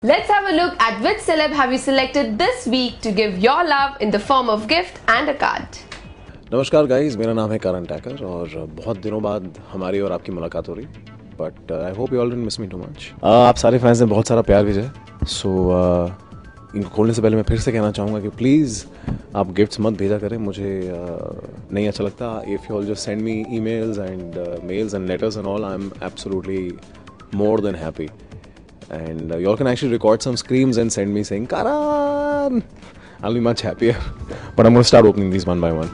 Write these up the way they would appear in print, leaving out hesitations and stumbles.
Let's have a look at which celeb have you selected this week to give your love in the form of gift and a card. नमस्कार guys, मेरा नाम है करण टैकर और बहुत दिनों बाद हमारी और आपकी मुलाकात हो रही, but I hope you all didn't miss me too much. आप सारे फैंस ने बहुत सारा प्यार भेजा, सो इनको खोलने से पहले मैं फिर से कहना चाहूँगा कि प्लीज़ आप गिफ्ट्स मत भेजा करें, मुझे नहीं अच्छा लगता। If you all just send me emails and mails and letters and all, I am absolutely more than happy, and you all can actually record some screams and send me saying Karan. I'll be much happier. But I'm going to start opening these one by one.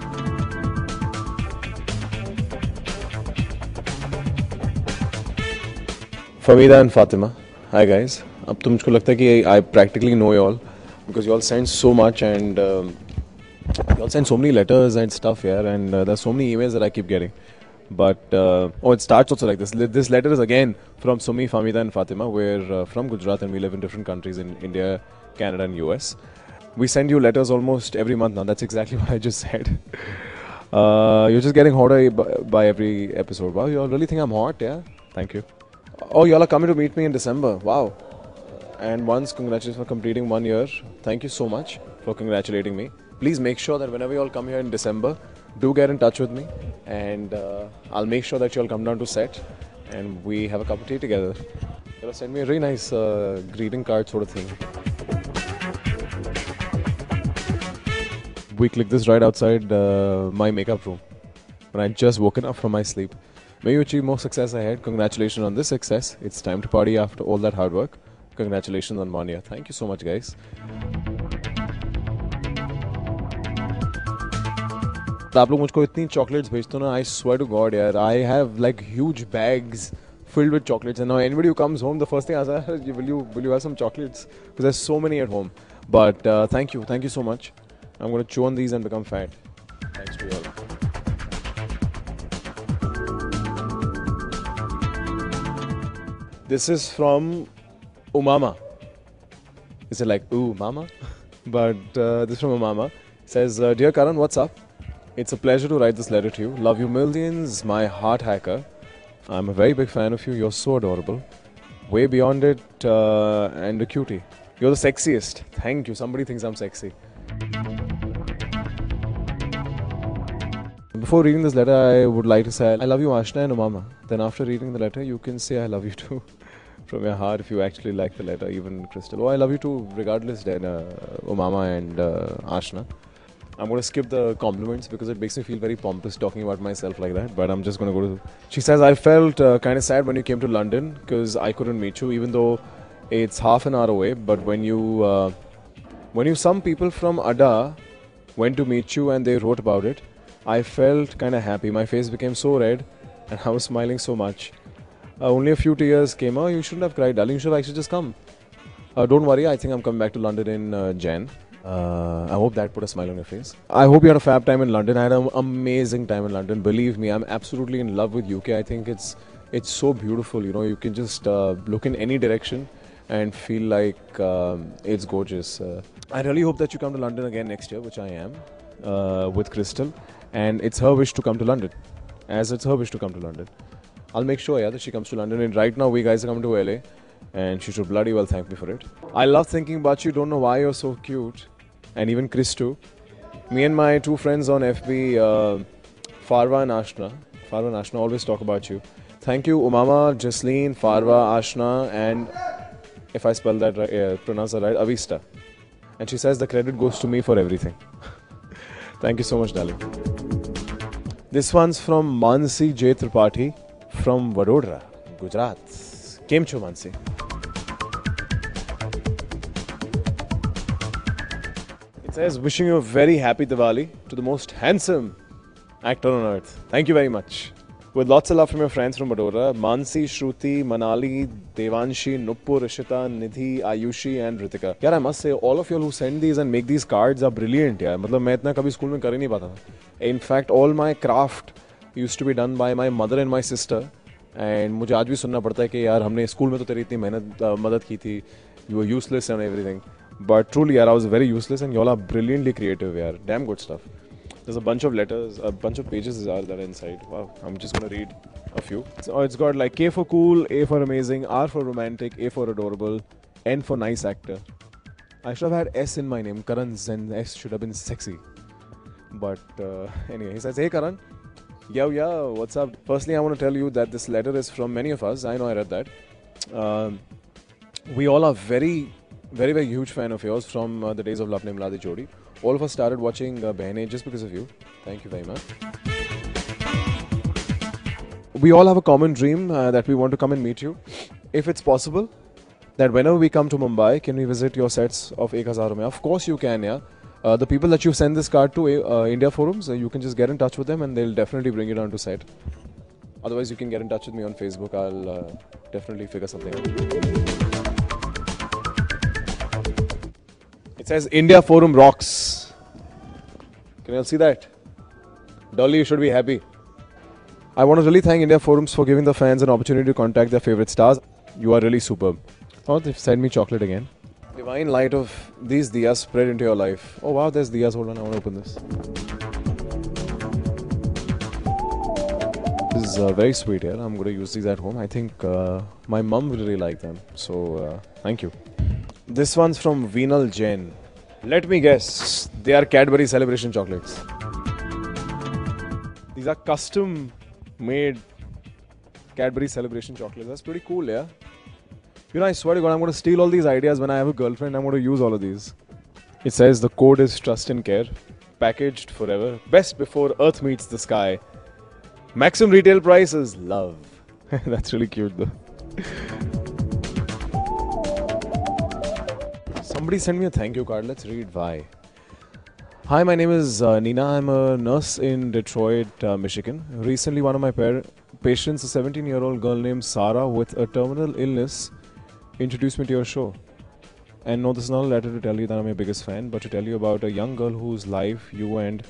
Famida and Fatima, hi guys. अब तो मुझको लगता है कि I practically know you all because you all send so much and you all send so many letters and stuff here, and there's so many emails that I keep getting. But it starts also like this. This letter is again from Sumi, Famida and Fatima. We're from Gujarat and we live in different countries in India, Canada and US. We send you letters almost every month now. That's exactly what I just said. You're just getting hotter by every episode. Wow, you all really think I'm hot? Yeah? Thank you. Oh, you all are coming to meet me in December. Wow. And once, congratulations for completing 1 year. Thank you so much for congratulating me. Please make sure that whenever you all come here in December, do get in touch with me, and I'll make sure that you all come down to set and we have a cup of tea together. You'll send me a really nice greeting card sort of thing. We click this right outside my makeup room when I just woken up from my sleep. May you achieve more success ahead. Congratulations on this success. It's time to party after all that hard work. Congratulations on 1 year. Thank you so much, guys. आप लोग मुझको इतनी chocolates भेजते हो ना, I swear to God यार, I have like huge bags filled with chocolates, and now anybody who comes home, the first thing I ask is, will you have some chocolates? Because there's so many at home. But thank you so much. I'm going to chew on these and become fat. Thanks to you all. This is from Umama. Is it like ooh mama? But this is from Umama. It says, dear Karan, what's up? It's a pleasure to write this letter to you. Love you millions, my heart hacker. I'm a very big fan of you. You're so adorable. Way beyond it and a cutie. You're the sexiest. Thank you. Somebody thinks I'm sexy. Before reading this letter, I would like to say I love you, Ashna and Umama. Then after reading the letter, you can say I love you too. From your heart if you actually like the letter, even Crystal. Oh, I love you too, regardless, then Umama and Ashna. I'm going to skip the compliments because it makes me feel very pompous talking about myself like that. But I'm just going to go to... She says, I felt kind of sad when you came to London because I couldn't meet you, even though it's half an hour away. But when you some people from Ada went to meet you and they wrote about it, I felt kind of happy. My face became so red and I was smiling so much. Only a few tears came. Oh, you shouldn't have cried, darling. You should have actually just come. Don't worry, I think I'm coming back to London in Jan. I hope that put a smile on your face. I hope you had a fab time in London. I had an amazing time in London. Believe me, I'm absolutely in love with UK. I think it's so beautiful. You know, you can just look in any direction and feel like it's gorgeous. I really hope that you come to London again next year, which I am, with Crystal. And it's her wish to come to London, as it's her wish to come to London. I'll make sure, that she comes to London. And right now, we guys are coming to LA. And she should bloody well thank me for it. I love thinking about you. Don't know why you're so cute. And even Chris too. Me and my two friends on FB, Farwa and Ashna. Farwa and Ashna always talk about you. Thank you, Umama, Jasleen, Farwa, Ashna, and if I spell that right, pronounce that right, Avista. And she says the credit goes to me for everything. Thank you so much, darling. This one's from Mansi J. Tripathi from Vadodara, Gujarat. Kem cho, Mansi? It says, wishing you a very happy Diwali to the most handsome actor on earth. Thank you very much. With lots of love from your friends from Vadodara, Mansi, Shruti, Manali, Devanshi, Nuppur, Rishita, Nidhi, Ayushi and Ritika. Yaar, I must say, all of you who send these and make these cards are brilliant. Yaar. मतलब मैं इतना कभी school में कर ही नहीं पाता था. In fact, all my craft used to be done by my mother and my sister. And मुझे आज भी सुनना पड़ता है कि यार हमने स्कूल में तो तेरी इतनी मेहनत मदद की थी. You were useless and everything. But truly, yaar, I was very useless and y'all are brilliantly creative, yaar. Damn good stuff. There's a bunch of letters, a bunch of pages that are inside. Wow, I'm just going to read a few. So it's got like K for cool, A for amazing, R for romantic, A for adorable, N for nice actor. I should have had S in my name, Karan Zen. S should have been sexy. But anyway, he says, "Hey Karan, yeah, what's up? Firstly, I want to tell you that this letter is from many of us. I know I read that. We all are very, very, very huge fan of yours from the days of Love Ne Mila Di Jodi. All of us started watching Behne just because of you. Thank you very much. We all have a common dream that we want to come and meet you. If it's possible, that whenever we come to Mumbai, can we visit your sets of Ek Hazar Mein? Of course you can, yeah. The people that you send this card to, India Forums, you can just get in touch with them and they'll definitely bring you down to set. Otherwise, you can get in touch with me on Facebook. I'll definitely figure something out. It says India Forum rocks. Can you all see that? Dolly, you should be happy. I want to really thank India Forums for giving the fans an opportunity to contact their favorite stars. You are really superb. Oh, they've sent me chocolate again. Divine light of these diyas spread into your life. Oh wow, there's diyas. Hold on, I want to open this. This is very sweet, yeah. I'm going to use these at home. I think my mum will really like them. So, thank you. This one's from Veenal Jain. Let me guess, they are Cadbury Celebration chocolates. These are custom made Cadbury Celebration chocolates. That's pretty cool, yeah. You know, I swear to God, I'm going to steal all these ideas when I have a girlfriend. I'm going to use all of these. It says the code is trust and care. Packaged forever. Best before earth meets the sky. Maximum retail price is love. That's really cute though. Somebody sent me a thank you card. Let's read why. Hi, my name is Nina. I'm a nurse in Detroit, Michigan. Recently, one of my patients, a 17-year-old girl named Sarah with a terminal illness, introduced me to your show. And no, this is not a letter to tell you that I'm your biggest fan, but to tell you about a young girl whose life you and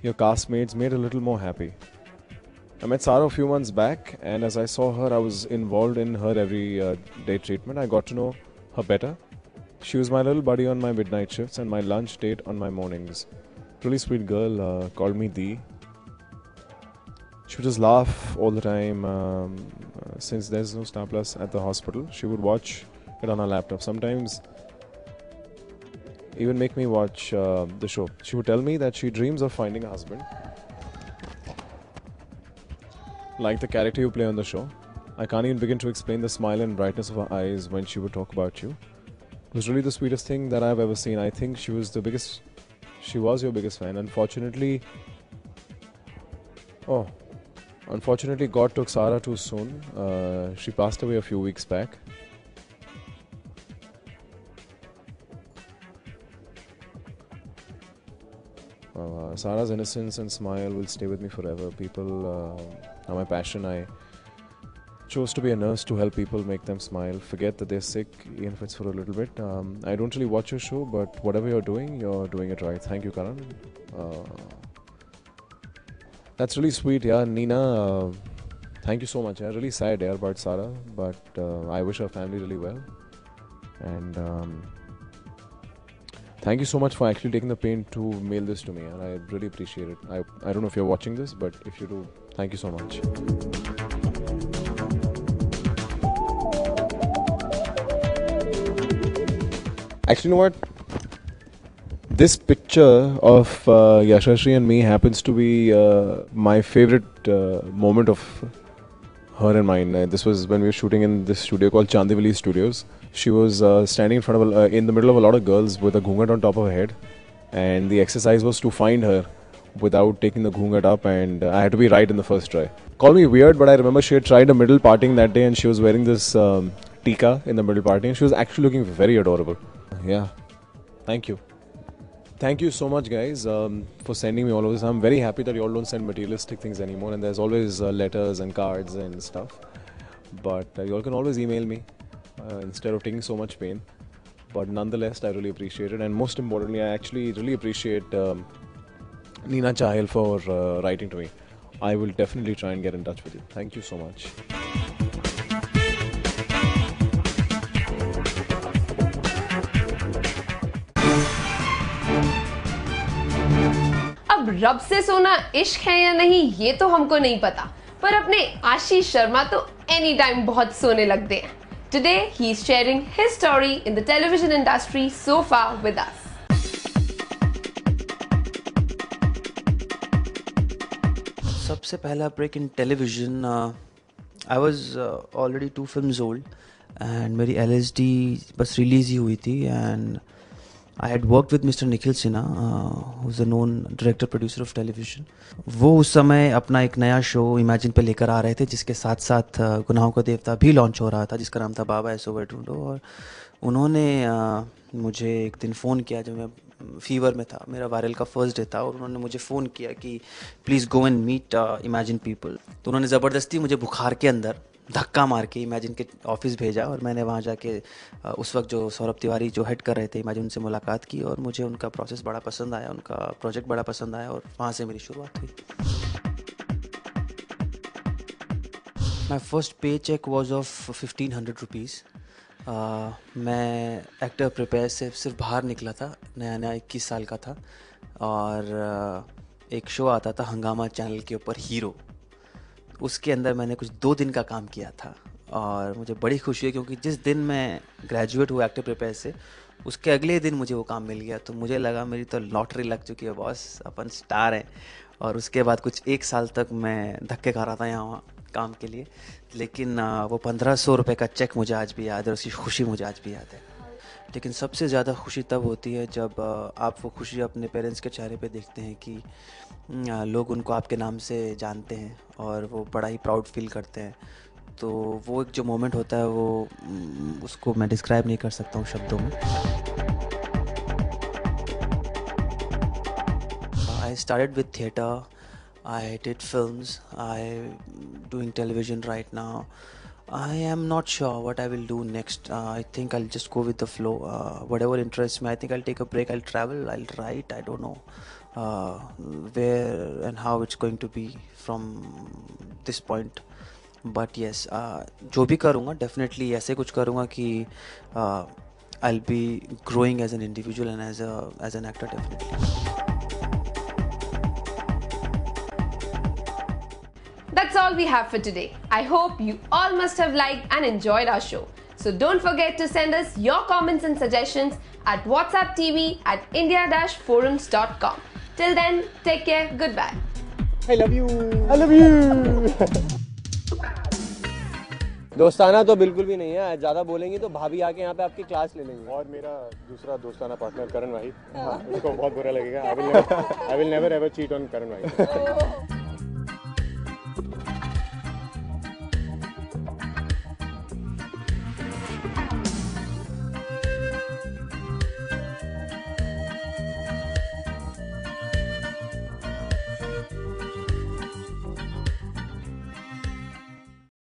your castmates made a little more happy. I met Sarah a few months back, and as I saw her, I was involved in her everyday treatment. I got to know her better. She was my little buddy on my midnight shifts and my lunch date on my mornings. Really sweet girl, called me Dee. She would just laugh all the time. Since there's no Star Plus at the hospital, she would watch it on her laptop. Sometimes even make me watch the show. She would tell me that she dreams of finding a husband, like the character you play on the show. I can't even begin to explain the smile and brightness of her eyes when she would talk about you. It was really the sweetest thing that I've ever seen. I think she was your biggest fan. Unfortunately, God took Sarah too soon. She passed away a few weeks back. Sarah's innocence and smile will stay with me forever. People are my passion. I chose to be a nurse to help people, make them smile, forget that they're sick, even if it's for a little bit. I don't really watch your show, but whatever you're doing it right. Thank you, Karan. That's really sweet, yeah. Nina, thank you so much. I'm really sad about Sarah, but I wish her family really well. And thank you so much for actually taking the pain to mail this to me, and I really appreciate it. I don't know if you're watching this, but if you do, thank you so much. Actually, you know what? This picture of Yashashri and me happens to be my favorite moment of her and mine. This was when we were shooting in this studio called Chandivali Studios. She was standing in front of in the middle of a lot of girls with a ghungat on top of her head, and the exercise was to find her without taking the ghungat up, and I had to be right in the first try. Call me weird, but I remember she had tried a middle parting that day, and she was wearing this tika in the middle parting, and she was actually looking very adorable. Yeah, thank you. Thank you so much, guys, for sending me all of this. I'm very happy that you all don't send materialistic things anymore, and there's always letters and cards and stuff. But you all can always email me instead of taking so much pain. But nonetheless, I really appreciate it, and most importantly, I actually really appreciate Nina Chahil for writing to me. I will definitely try and get in touch with you. Thank you so much. अब रब से सोना इश्क है या नहीं ये तो हमको नहीं पता, पर अपने आशीष शर्मा तो एनी टाइम बहुत सोने लगते हैं। Today, he is sharing his story in the television industry so far with us. सबसे पहला break in television, I was already 2 films old and मेरी LSD बस रिलीज़ ही हुई थी and I had worked with Mr. Nikhil Sinha, who's a known director producer of television. वो उस समय अपना एक नया शो इमेजिन पे लेकर आ रहे थे जिसके साथ साथ गुनाहों का देवता भी लॉन्च हो रहा था जिसका नाम था बाबा ऐसो वे ढूंढो। और उन्होंने मुझे एक दिन फ़ोन किया जब मैं फीवर में था, मेरा वायरल का फर्स्ट डे था, और उन्होंने मुझे फ़ोन किया कि please go and meet imagine people. तो उन्होंने ज़बरदस्ती मुझे बुखार के अंदर धक्का मार के इमेजिन के ऑफिस भेजा और मैंने वहाँ जाके उस वक्त जो सौरभ तिवारी जो हेड कर रहे थे इमेजिन, उनसे मुलाकात की और मुझे उनका प्रोसेस बड़ा पसंद आया, उनका प्रोजेक्ट बड़ा पसंद आया और वहाँ से मेरी शुरुआत हुई। माई फर्स्ट पे चेक वॉज ऑफ 1500 रुपीज़। मैं एक्टर प्रिपेयर से सिर्फ बाहर निकला था, नया नया 21 साल का था, और एक शो आता था हंगामा चैनल के ऊपर, हीरो। उसके अंदर मैंने कुछ 2 दिन का काम किया था और मुझे बड़ी खुशी है क्योंकि जिस दिन मैं ग्रेजुएट हुआ एक्टर प्रिपेयर से उसके अगले दिन मुझे वो काम मिल गया। तो मुझे लगा मेरी तो लॉटरी लग चुकी है बॉस, अपन स्टार हैं। और उसके बाद कुछ 1 साल तक मैं धक्के खा रहा था यहाँ वहाँ काम के लिए, लेकिन वो 1500 रुपये का चेक मुझे आज भी याद है, उसकी खुशी मुझे आज भी याद है। लेकिन सबसे ज़्यादा खुशी तब होती है जब आप वो खुशी अपने पेरेंट्स के चेहरे पे देखते हैं कि लोग उनको आपके नाम से जानते हैं और वो बड़ा ही प्राउड फील करते हैं। तो वो एक जो मोमेंट होता है वो उसको मैं डिस्क्राइब नहीं कर सकता हूँ शब्दों में। I started with theatre, I did films, I doing television right now. I am not sure what I will do next. I think I'll just go with the flow. Whatever interests me, I think I'll take a break. I'll travel. I'll write. I don't know where and how it's going to be from this point. But yes, जो भी करूँगा definitely ऐसे कुछ करूँगा कि I'll be growing as an individual and as an actor definitely. That's all we have for today. I hope you all must have liked and enjoyed our show. So don't forget to send us your comments and suggestions at WhatsApp TV at india-forums.com. Till then, take care. Goodbye. I love you. I love you. दोस्ताना तो बिल्कुल भी नहीं है, ज़्यादा बोलेंगी तो भाभी आके यहाँ पे आपकी क्लास ले लेंगी। और मेरा दूसरा दोस्ताना पार्टनर करण भाई, उसको बहुत बुरा लगेगा। I will never ever cheat on करण भाई।